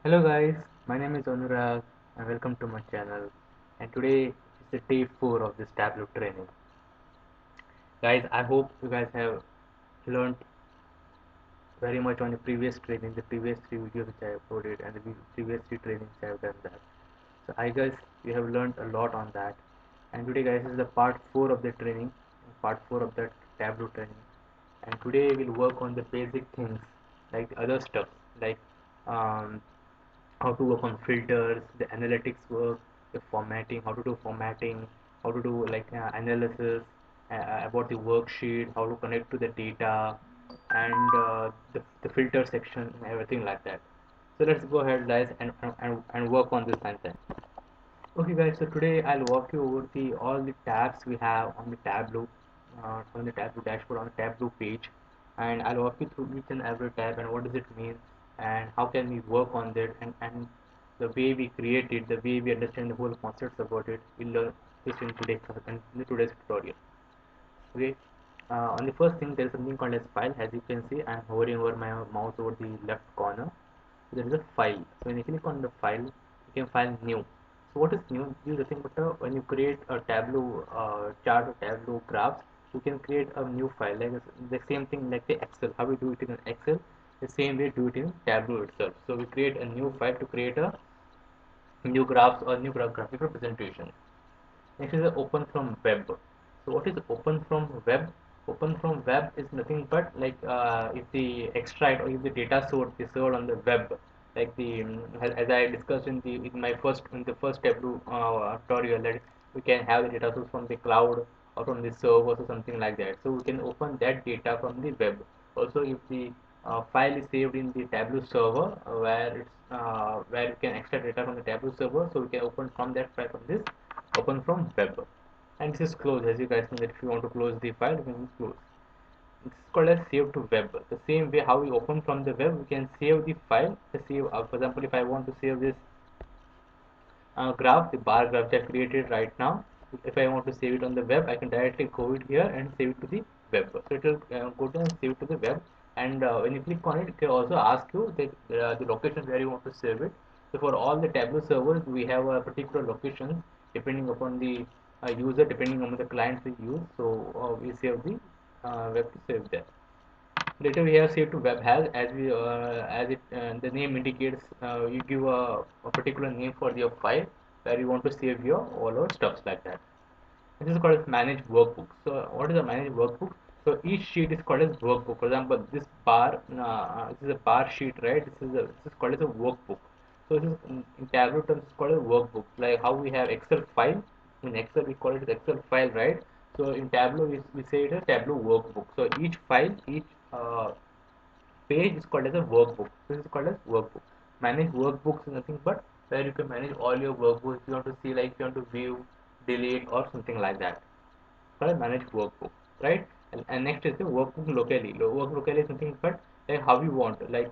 Hello guys, my name is Anurag and welcome to my channel. And today is the day 4 of this Tableau training. Guys, I hope you guys have learned very much on the previous training, the previous 3 videos which I uploaded and the previous 3 trainings I have done that. So I guess you have learned a lot on that. And today guys is the part 4 of the training, part 4 of that Tableau training. And today we'll work on the basic things like the other stuff like um, how to work on filters, the analytics work, the formatting, how to do formatting, how to do like analysis, about the worksheet, how to connect to the data, and the filter section and everything like that. So let's go ahead guys and work on this content. Okay guys, so today I'll walk you over the all the tabs we have on the Tableau dashboard, on the Tableau page, and I'll walk you through each and every tab and what does it mean and how can we work on that and the way we create it, the way we understand the whole concepts about it. We'll learn this in today's tutorial. Okay. On the first thing, there is something called as file. As you can see, I'm hovering over my mouse over the left corner. There is a file. So when you click on the file, you can find new. So what is new? This is nothing but when you create a Tableau chart or Tableau graphs, you can create a new file. Like the same thing like the Excel. How we do it in Excel, the same way do it in Tableau itself. So we create a new file to create a new graphs or new graphic representation. Next is the open from web. So what is open from web? Open from web is nothing but like if the extract or if the data source is served on the web, like the as I discussed in the first Tableau tutorial, that we can have the data source from the cloud or from the servers or something like that. So we can open that data from the web. Also, if the file is saved in the Tableau server, where you can extract data from the Tableau server, so we can open from that file from this open from web. And this is close. As you guys know that if you want to close the file, you can close. This is called as save to web. The same way how we open from the web, we can save the file. For example, if I want to save this graph, the bar graph that I created right now, if I want to save it on the web, I can directly go it here and save it to the web. So it will go to and save it to the web. And when you click on it, it can also ask you the location where you want to save it. So for all the Tableau servers, we have a particular location depending upon the user, depending on the clients we use. So we save the web to save there. Later we have save to web as it the name indicates, you give a particular name for your file where you want to save your all your stuffs like that. This is called as manage workbook. So what is a manage workbook? So each sheet is called as workbook. For example, this is a bar sheet, right? This is called as a workbook. So this is in Tableau terms it's called a workbook. Like how we have Excel file, in Excel we call it Excel file, right? So in Tableau we say it as Tableau workbook. So each uh, page is called as a workbook. This is called as workbook. Manage workbooks is nothing but where you can manage all your workbooks if you want to see, like if you want to view, delete or something like that. Called manage workbook, right? And next is the workbook locally. Work locally is something but like how you want, like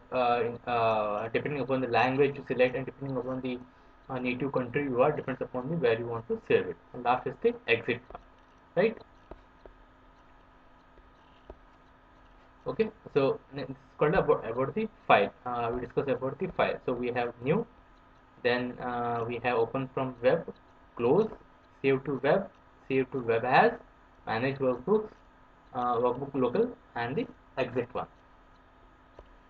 depending upon the language you select and depending upon the native country you are, depends upon the where you want to save it. And last is the exit one, right? Okay, so this is called about the file. We discuss about the file. So we have new, then we have open from web, close, save to web, save to web as, manage workbooks, workbook local, and the exit one.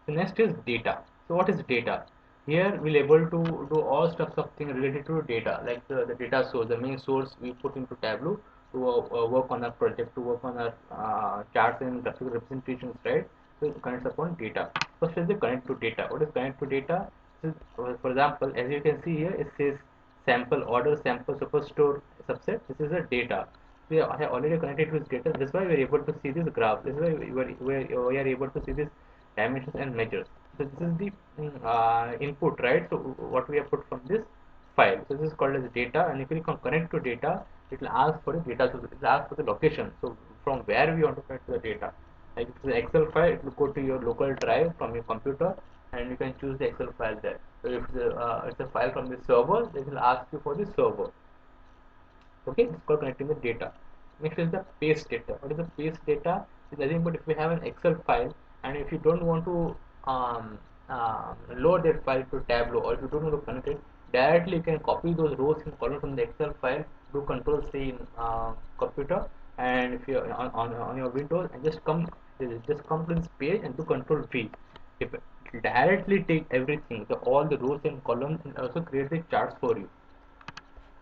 So next is data. So what is data? Here we'll able to do all stuff something related to data, like the data source, the main source we put into Tableau to work on our project, to work on our charts and graphical representations, right? So it connects upon data. First is the connect to data. What is connect to data? This is, for example, as you can see here, it says sample order, sample superstore subset. This is a data. We have already connected with data. That's why we are able to see this graph. This is why we are able to see this dimensions and measures. So this is the input, right? So what we have put from this file. So this is called as data, and if you click on connect to data, it will ask for the data. So it will ask for the location. So from where we want to connect to the data. Like if it's an Excel file, it will go to your local drive from your computer, and you can choose the Excel file there. So if it's a file from the server, it will ask you for the server. Okay, it's called connecting the data. Next is the paste data. What is the paste data? It's nothing but if we have an Excel file and if you don't want to load that file to Tableau, or if you don't want to connect it directly, you can copy those rows and columns from the Excel file, do Control C in computer, and if you're on your Windows, and just come to this page and do Control V. If it directly take everything, all the rows and columns, and also create the charts for you.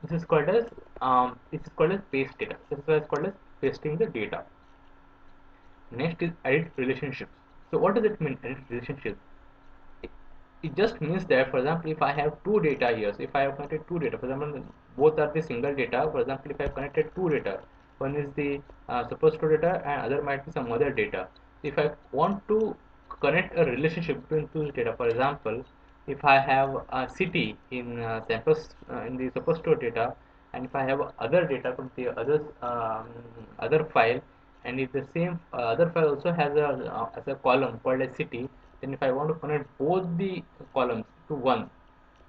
This is called as paste data. This is called as pasting the data. Next is edit relationships. So what does it mean, edit relationships? It just means that, for example, if I have two data here, so if I have connected two data, for example, both are the single data. For example, if I have connected two data, one is the supposed to data and other might be some other data. If I want to connect a relationship between two data, for example, if I have a city in in the supposed to data, and if I have other data from the other file, and if the same other file also has a column called a city, then if I want to connect both the columns to one,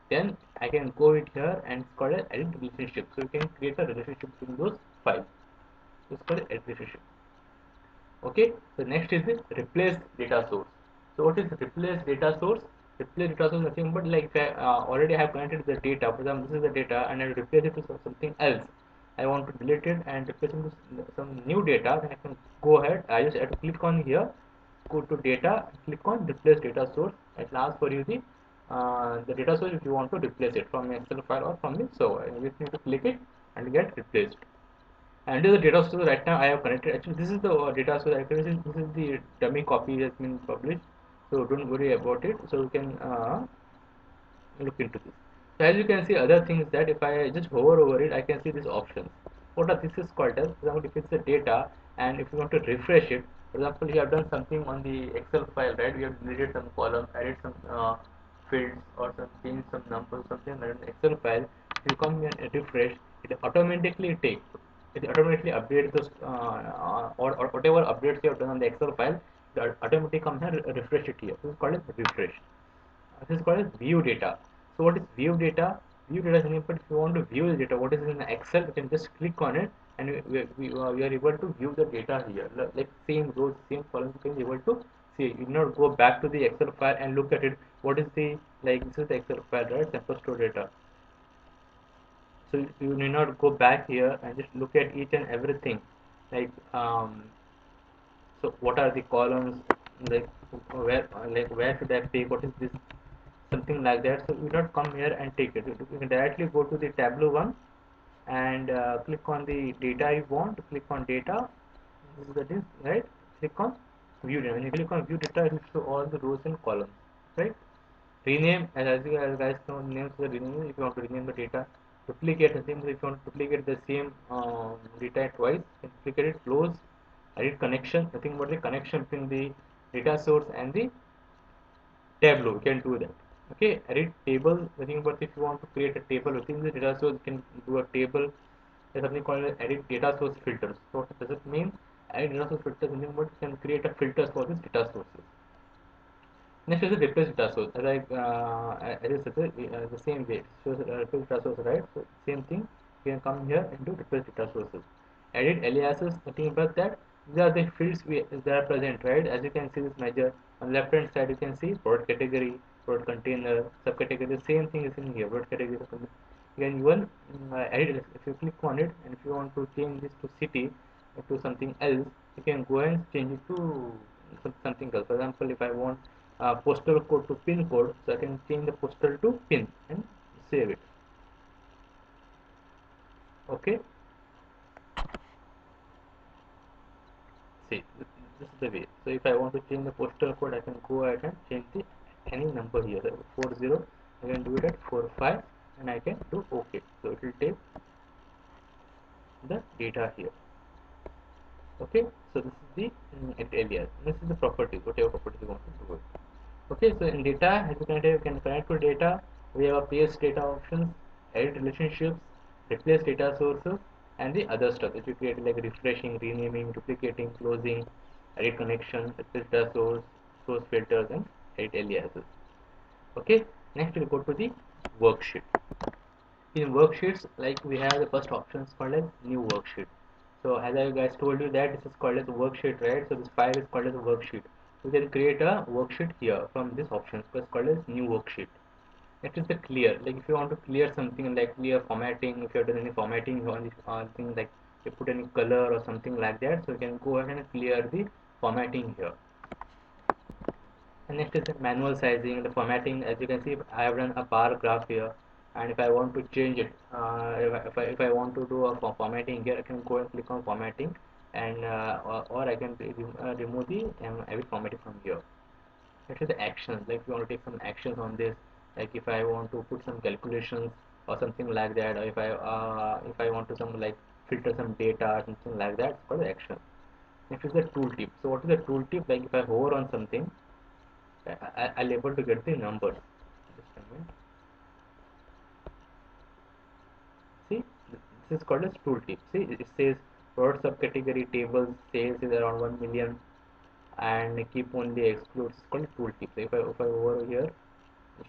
then I can go it here, and it's called an edit relationship. So you can create a relationship between those files. It's called edit relationship. Okay, so next is the replace data source. So what is replace data source? Replace data source is nothing but, like, if I already have connected the data, for example, this is the data, and I replace it to something else. I want to delete it and replace it with some new data, then I can go ahead. I just have to click on here, go to data, click on replace data source. It will ask for you the data source if you want to replace it from Excel file or from the server. You just need to click it and get replaced. And this is the data source right now I have connected. Actually, this is the data source. Actually, this is the dummy copy that has been published. So don't worry about it. So you can look into this. So as you can see, other things that if I just hover over it, I can see these options. What are this is called as? For example, if it's the data, and if you want to refresh it, for example, you have done something on the Excel file, right? You have deleted some columns, added some fields, or some changed some numbers, something like an Excel file. If you come here and refresh, it automatically takes. It automatically updates those or whatever updates you have done on the Excel file. It automatically comes and refresh it here. This is called as refresh. This is called as view data. So what is view data? View data is anything, but if you want to view the data, what is in Excel, you can just click on it, and we are able to view the data here. Like same rows, same columns, you can be able to see. You not go back to the Excel file and look at it. What is the, like, this is the Excel file, right? Sample store data. So you need not go back here and just look at each and everything. Like so what are the columns, like where should I pick, what is this, something like that. So you not come here and take it. You can directly go to the Tableau one, and click on the data you want. Click on data. This is the disk, right? Click on view data. When you click on view data, it will show all the rows and columns, right? Rename, as you guys know, names the rename. If you want to rename the data, duplicate the same. If you want to duplicate the same data twice, duplicate it, close, edit connection. Nothing but the connection between the data source and the Tableau. You can do that. Okay, edit table. Nothing but if you want to create a table within the data source, you can do a table. There's something called edit data source filters. So what does it mean? Edit data source filters. Nothing but you can create a filters for this data sources. Next is the replace data source. As I said, the same way. So replace data source, right? So same thing. You can come here and do replace data sources. Edit aliases. Nothing but that. These are the fields that are present, right? As you can see this measure on the left hand side, you can see product category, product container, subcategory. The same thing is in here. Product category. You can even edit. If you click on it, and if you want to change this to city or to something else, you can go and change it to something else. For example, if I want postal code to pin code, so I can change the postal to pin and save it. Okay, see, this is the way. So if I want to change the postal code, I can go ahead and change the any number here. So 40, I can do it at 45, and I can do OK. So it will take the data here. Okay, so this is the alias. This is the properties, whatever properties you want to do it. Okay, so in data, as you can connect to data. We have a paste data options, edit relationships, replace data sources, and the other stuff that you create, like refreshing, renaming, duplicating, closing, edit connection, replace data source filters, and edit aliases. Okay, next we'll go to the worksheet. In worksheets, like, we have the first option is called as new worksheet. So as I guys told you that this is called as a worksheet, right? So this file is called as a worksheet. You can create a worksheet here from this option. It's called as new worksheet. Next is the clear. Like if you want to clear something like clear formatting, if you have done any formatting on this thing like you put any color or something like that, so you can go ahead and clear the formatting here. And next is the manual sizing, the formatting. As you can see, I have done a bar graph here, and if I want to change it, if I want to do a formatting here, I can go and click on formatting, and or I can remove the every formatting from here. Next is the actions. Like if you want to take some actions on this, like if I want to put some calculations or something like that, or if I want to some like filter some data, something like that, it's called the action. Next is the tooltip. So what is the tooltip? Like if I hover on something, I'll able to get the numbers. Just a minute. See, this is called as tooltip. See, it says product subcategory tables sales is around 1 million and keep only excludes. It's called tooltip. So if I over here,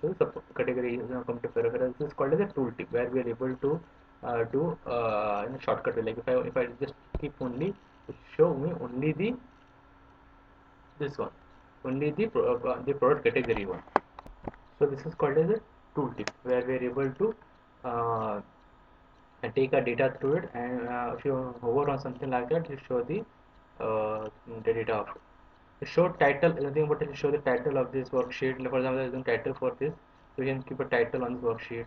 so subcategory is now come to peripheral. This is called as a tooltip where we are able to do in a shortcut way. Like if I just keep only show me only this one, only the product category one. So this is called as a tooltip where we are able to uh, take our data through it, and if you hover on something like that, you show the data of it. The show title is nothing but to show the title of this worksheet. Like for example, there is no title for this, so you can keep a title on this worksheet.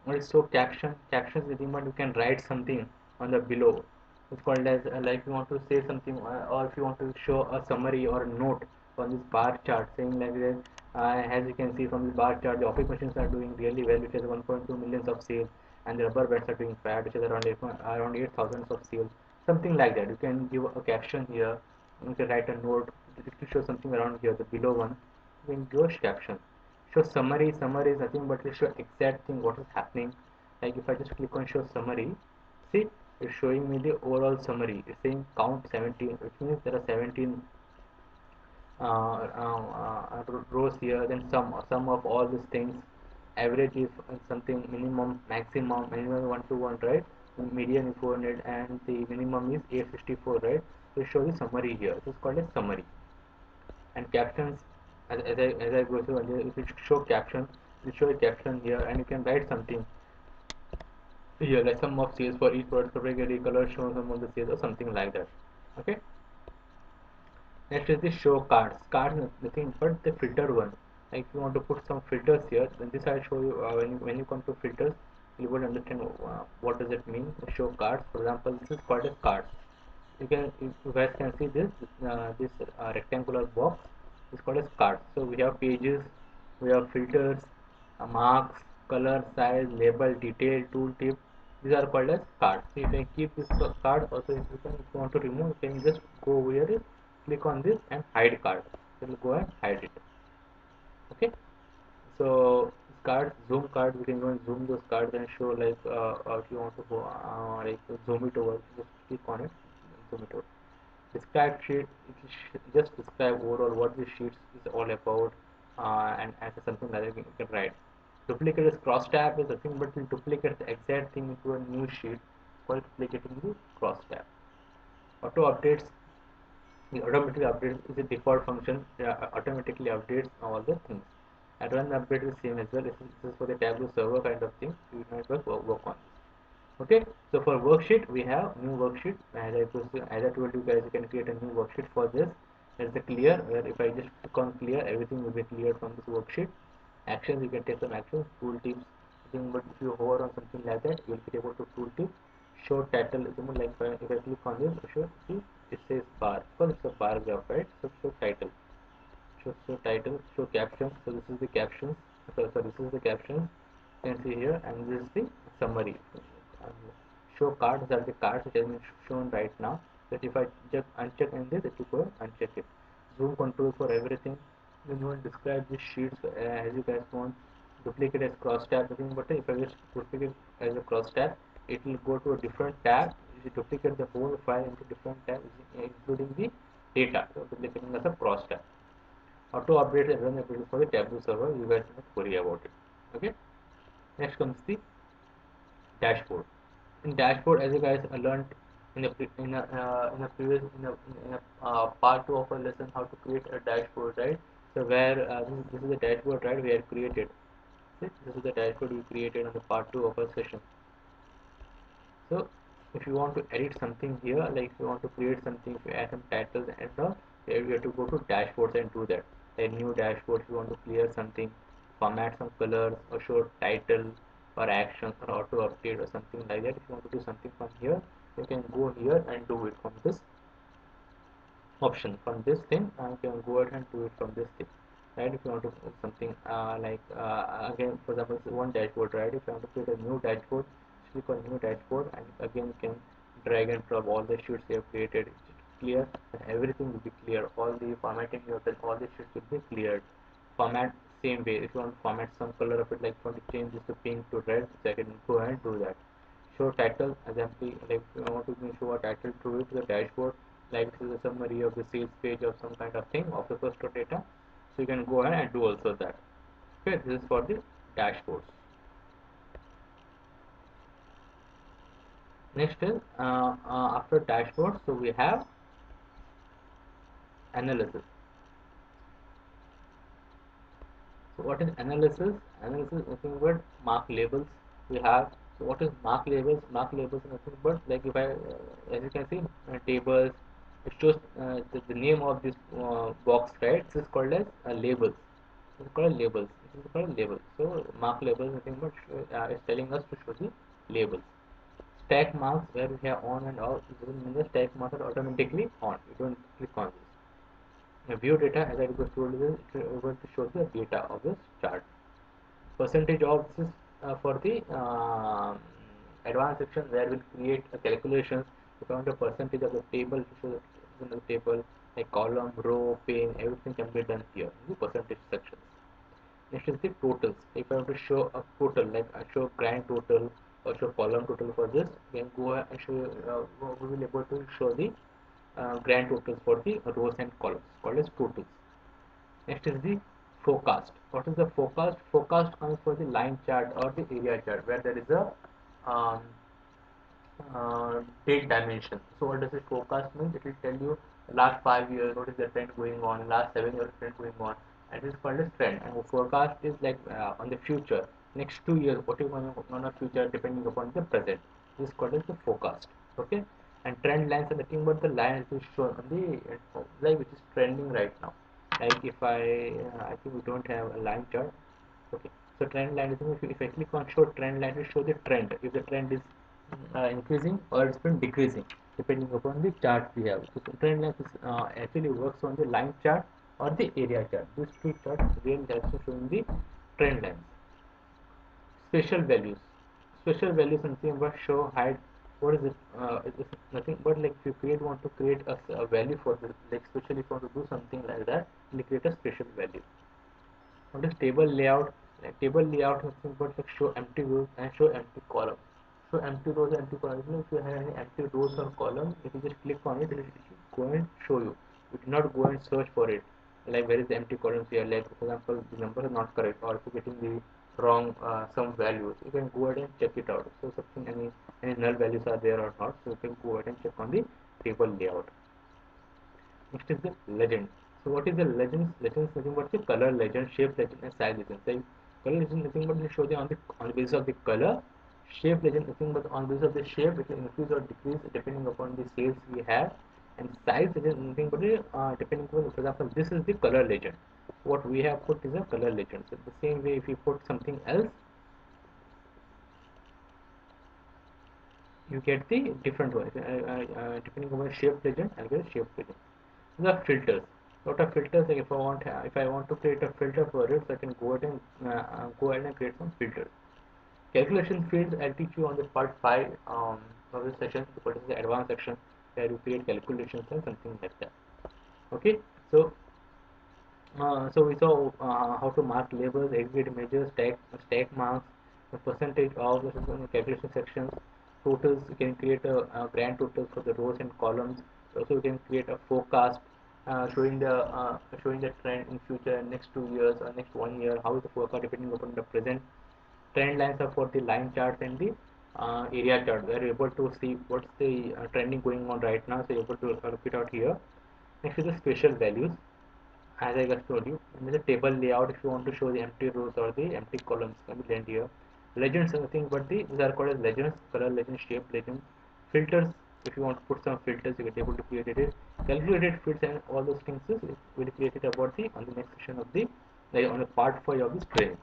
Also caption. Caption is nothing but you can write something on the below. It's called as like you want to say something, or if you want to show a summary or a note on this bar chart saying like this. As you can see from the bar chart, the office machines are doing really well, which is 1.2 millions of sales, and the rubber bands are doing bad, which is around 8,000 of sales. Something like that. You can give a caption here. You can write a note to show something around here. The below one, you can give a caption. Show summary. Summary is nothing but to show exact thing what is happening. Like if I just click on show summary, see it's showing me the overall summary. It's saying count 17, which means there are 17 rows here. Then sum of all these things. Average is something, minimum, maximum. Minimum 121, right? Median is 400 and the minimum is 864, right? So show the summary here. This is called a summary. And captions, as I go through, if you show caption, you show a caption here, and you can write something here like sum of sales for each product category, color shown some of the sales or something like that. Okay. Next is the show cards. Cards is nothing but the filter one. Like if you want to put some filters here, then this I'll show you when you come to filters, you will understand what does it mean. Show cards. For example, this is called as cards. You guys can see this rectangular box is called as cards. So we have pages, we have filters, marks, color, size, label, detail, tooltip. These are called as cards. So you can keep this card. Also, if you want to remove, you can just go over here, click on this and hide card. So we'll go and hide it. Okay. So cards, zoom cards, we can go and zoom those cards and show like if you want to go like zoom it over, just click on it, zoom it over. Describe sheet, just describe overall what this sheet is all about, and as something that you can write. Duplicate is cross tab is nothing but will duplicate the exact thing into a new sheet called duplicating the cross tab. Auto updates, the automatically updates is a default function, automatically updates all the things. And run update is same as well. This is for the Tableau server kind of thing. You might work on this. Okay, so for worksheet we have new worksheet. As I told you guys, you can create a new worksheet for this. There's the clear, where if I just click on clear, everything will be cleared from this worksheet. Actions, you can take some actions. Tool tips, but if you hover on something like that, you'll be able to tool tip. Show title is like if I click on this, see it says bar because it's a bar graph, right? So show title, show title, show caption. So this is the captions. So this is the captions you can see here, and this is the summary. Show cards are the cards which has been shown right now. That if I just uncheck in this, it will go uncheck it. Zoom control for everything. Then you want to describe these sheets as you guys want. Duplicate as cross tab, nothing but if I just duplicate as a cross tab, it will go to a different tab. If you duplicate the whole file into different tabs, including the data. So duplicating as a cross tab. Auto update and run update for the Tableau server. You guys don't worry about it. Okay. Next comes the dashboard. In dashboard, as you guys learned in a previous in a part two of our lesson how to create a dashboard, right? So where this is the dashboard, right? We have created. See, this is the dashboard we created on the part two of our session. So if you want to edit something here, like if you want to create something, if you add some titles and all, there you have to go to dashboards and do that. A new dashboard, if you want to clear something, format some colors or show title or actions or auto update or something like that. If you want to do something from here, you can go here and do it from this option. From this thing you can go ahead and do it from this thing, right? If you want to do something again, for example, one dashboard, right? If you want to create a new dashboard, click on new dashboard, and again you can drag and drop all the sheets you have created. It's clear, and everything will be clear. All the formatting you have done, all the sheets will be cleared. Format same way. If you want to format some color of it, like if you want to change this to pink to red, so I can go ahead and do that. Show title, example, like if you want to show a title to it to the dashboard, like this is a summary of the sales page of some kind of thing of the first data, so you can go ahead and do also that. Okay, this is for the dashboards. Next is after dashboard, so we have analysis. So what is analysis? Analysis is nothing but mark labels we have. So what is mark labels? Mark labels is nothing but, like if I, as you can see, tables. It shows the name of this box, right? This is called as labels. This is called labels. This is called labels. So mark labels nothing but is telling us to show the labels. Stack marks, where we have on and off, it doesn't mean the stack marks are automatically on. You don't click on this. View data, as I was told you, it is able to show the data of this chart. Percentage of this is for the advanced section, where we'll create a calculations. If you want a percentage of the table, to show the table, like column, row, pane, everything can be done here in the percentage section. Next is the totals. If I want to show a total, like I show grand total or show column total for this, then go and show. We will be able to show the grand totals for the rows and columns, called as totals. Next is the forecast. What is the forecast? Forecast comes for the line chart or the area chart, where there is a um, date dimension. So what does it forecast mean? It will tell you last 5 years what is the trend going on, last 7 years trend going on, and this is called as trend. And the forecast is like on the future, next 2 years, what is going on the future depending upon the present. This is called as the forecast. Okay, and trend lines are nothing but the line which is shown on the like which is trending right now. Like if I think we don't have a line chart. Okay, so trend line is, if I click on show trend line, it will show the trend. If the trend is increasing or it's been decreasing depending upon the chart we have. So trend line is, actually works on the line chart or the area chart. These two charts really helps in showing the trend lines. Special values. Special values something but show height. What is it? It is nothing but like if you want to create a value for this, like especially if you want to do something like that, you create a special value. What is table layout? Table layout is nothing but like show empty rows and show empty column. Show empty rows and empty columns. If you have any empty rows or column, if you just click on it, it will go and show you. You do not go and search for it. Like where is the empty columns here? Like for example, the number is not correct, or if you're getting the wrong some values, you can go ahead and check it out. So something any null values are there or not. So you can go ahead and check on the table layout. Next is the legend. So what is the legends? Legends nothing but the color legend, shape legend, and size legend. So color legend nothing but will show the on the basis of the color. Shape legend nothing but on the basis of the shape, it will increase or decrease depending upon the sales we have. And size legend nothing but depending upon, for example, this is the color legend. What we have put is a color legend. So the same way, if you put something else, you get the different one. Depending on the shape legend, I'll get a shape legend. The filters. What are filters? Like if I want to create a filter for it, so I can go ahead and create some filters. Calculation fields, I'll teach you on the part 5 of this session, because it's the advanced section where you create calculations and something like that. Okay, so so we saw how to mark labels, aggregate measures, stack marks, the percentage of the calculation sections, totals. You can create a grand totals for the rows and columns. Also, you can create a forecast showing the trend in future, next 2 years or next 1 year. How is the forecast depending upon the present. Trend lines are for the line charts and the area chart where you're able to see what's the trending going on right now. So you're able to look it out here. Next is the spatial values. As I just told you, in the table layout, if you want to show the empty rows or the empty columns, can be blend here. Legends are nothing but these are called as legends, color legends, shape legends, filters. If you want to put some filters, you will be able to create it. Calculated fits and all those things is will be created about the on the next session of the like on the part 5 of this training.